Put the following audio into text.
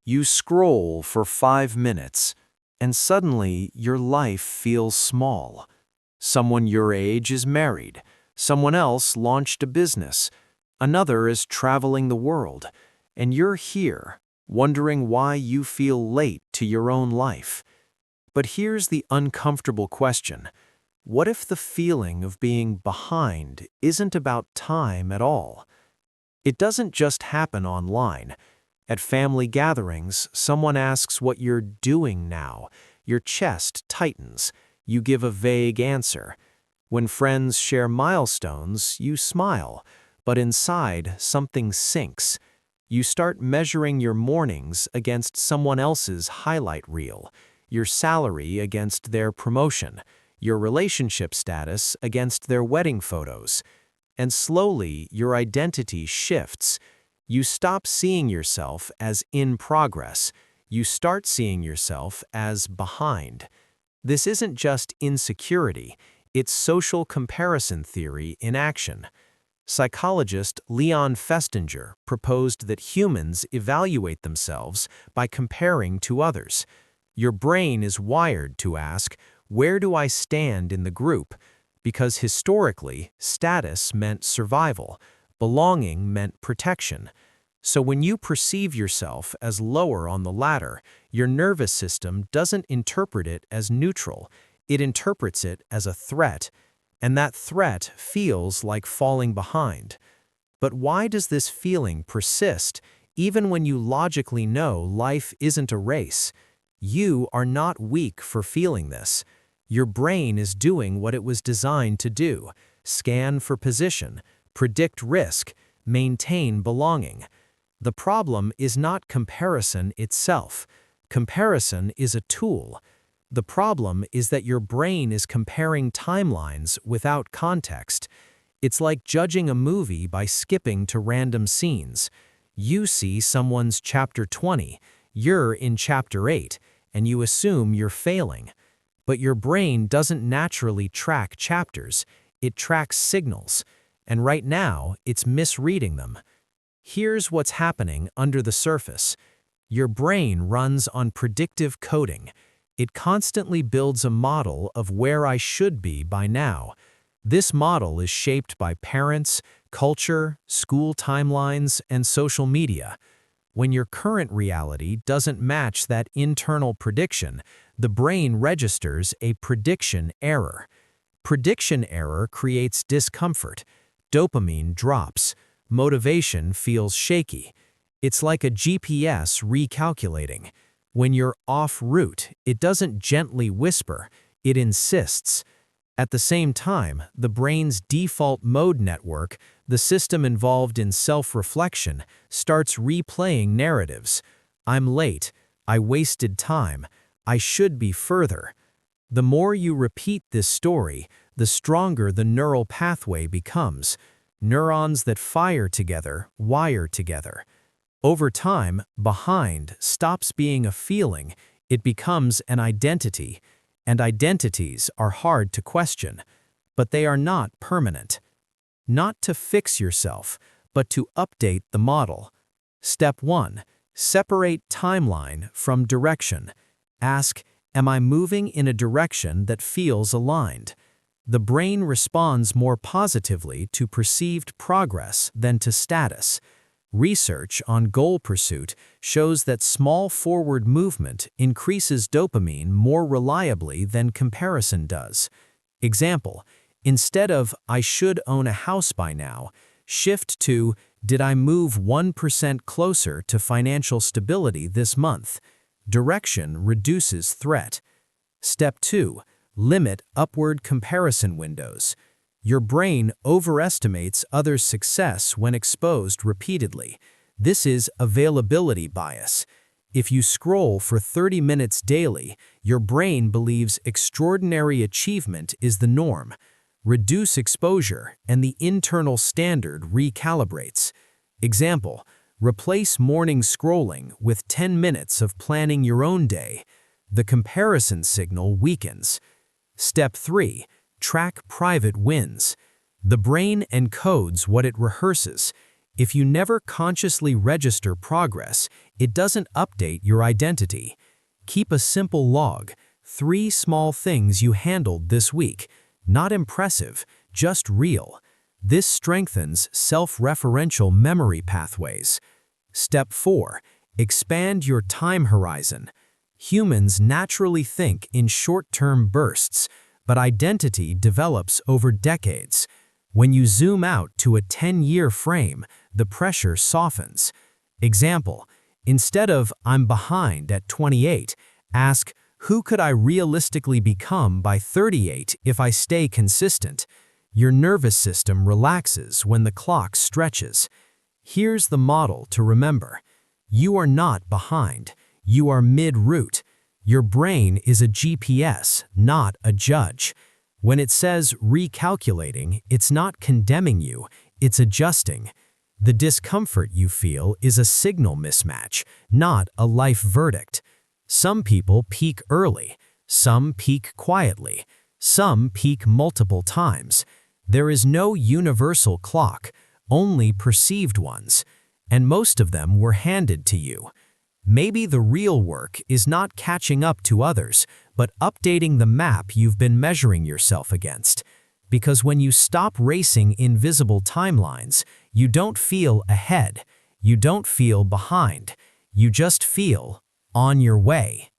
You scroll for 5 minutes, and suddenly your life feels small. Someone your age is married, someone else launched a business, another is traveling the world, and you're here, wondering why you feel late to your own life. But here's the uncomfortable question. What if the feeling of being behind isn't about time at all? It doesn't just happen online. At family gatherings, someone asks what you're doing now. Your chest tightens. You give a vague answer. When friends share milestones, you smile, but inside something sinks. You start measuring your mornings against someone else's highlight reel, your salary against their promotion, your relationship status against their wedding photos. And slowly, your identity shifts. You stop seeing yourself as in progress. You start seeing yourself as behind. This isn't just insecurity, it's social comparison theory in action. Psychologist Leon Festinger proposed that humans evaluate themselves by comparing to others. Your brain is wired to ask, where do I stand in the group? Because historically, status meant survival, belonging meant protection. So when you perceive yourself as lower on the ladder, your nervous system doesn't interpret it as neutral, it interprets it as a threat, and that threat feels like falling behind. But why does this feeling persist, even when you logically know life isn't a race? You are not weak for feeling this. Your brain is doing what it was designed to do: scan for position, predict risk, maintain belonging. The problem is not comparison itself. Comparison is a tool. The problem is that your brain is comparing timelines without context. It's like judging a movie by skipping to random scenes. You see someone's chapter 20, you're in chapter 8, and you assume you're failing. But your brain doesn't naturally track chapters, it tracks signals, and right now it's misreading them. Here's what's happening under the surface. Your brain runs on predictive coding. It constantly builds a model of where I should be by now. This model is shaped by parents, culture, school timelines, and social media. When your current reality doesn't match that internal prediction, the brain registers a prediction error. Prediction error creates discomfort. Dopamine drops. Motivation feels shaky. It's like a GPS recalculating. When you're off route, it doesn't gently whisper, it insists. At the same time, the brain's default mode network, the system involved in self-reflection, starts replaying narratives. I'm late. I wasted time. I should be further. The more you repeat this story, the stronger the neural pathway becomes. Neurons that fire together, wire together. Over time, behind stops being a feeling, it becomes an identity, and identities are hard to question, but they are not permanent. Not to fix yourself, but to update the model. Step 1. Separate timeline from direction. Ask, am I moving in a direction that feels aligned? The brain responds more positively to perceived progress than to status. Research on goal pursuit shows that small forward movement increases dopamine more reliably than comparison does. Example, instead of "I should own a house by now," shift to "Did I move 1% closer to financial stability this month?" Direction reduces threat. Step 2. Limit upward comparison windows. Your brain overestimates others' success when exposed repeatedly. This is availability bias. If you scroll for 30 minutes daily, your brain believes extraordinary achievement is the norm. Reduce exposure, and the internal standard recalibrates. Example, replace morning scrolling with 10 minutes of planning your own day. The comparison signal weakens. Step 3. Track private wins. The brain encodes what it rehearses. If you never consciously register progress, it doesn't update your identity. Keep a simple log, 3 small things you handled this week. Not impressive, just real. This strengthens self-referential memory pathways. Step 4. Expand your time horizon. Humans naturally think in short-term bursts, but identity develops over decades. When you zoom out to a 10-year frame, the pressure softens. Example, instead of "I'm behind at 28, ask, who could I realistically become by 38 if I stay consistent? Your nervous system relaxes when the clock stretches. Here's the model to remember. You are not behind. You are mid-route. Your brain is a GPS, not a judge. When it says recalculating, it's not condemning you, it's adjusting. The discomfort you feel is a signal mismatch, not a life verdict. Some people peak early, some peak quietly, some peak multiple times. There is no universal clock, only perceived ones, and most of them were handed to you. Maybe the real work is not catching up to others, but updating the map you've been measuring yourself against. Because when you stop racing invisible timelines, you don't feel ahead, you don't feel behind, you just feel on your way.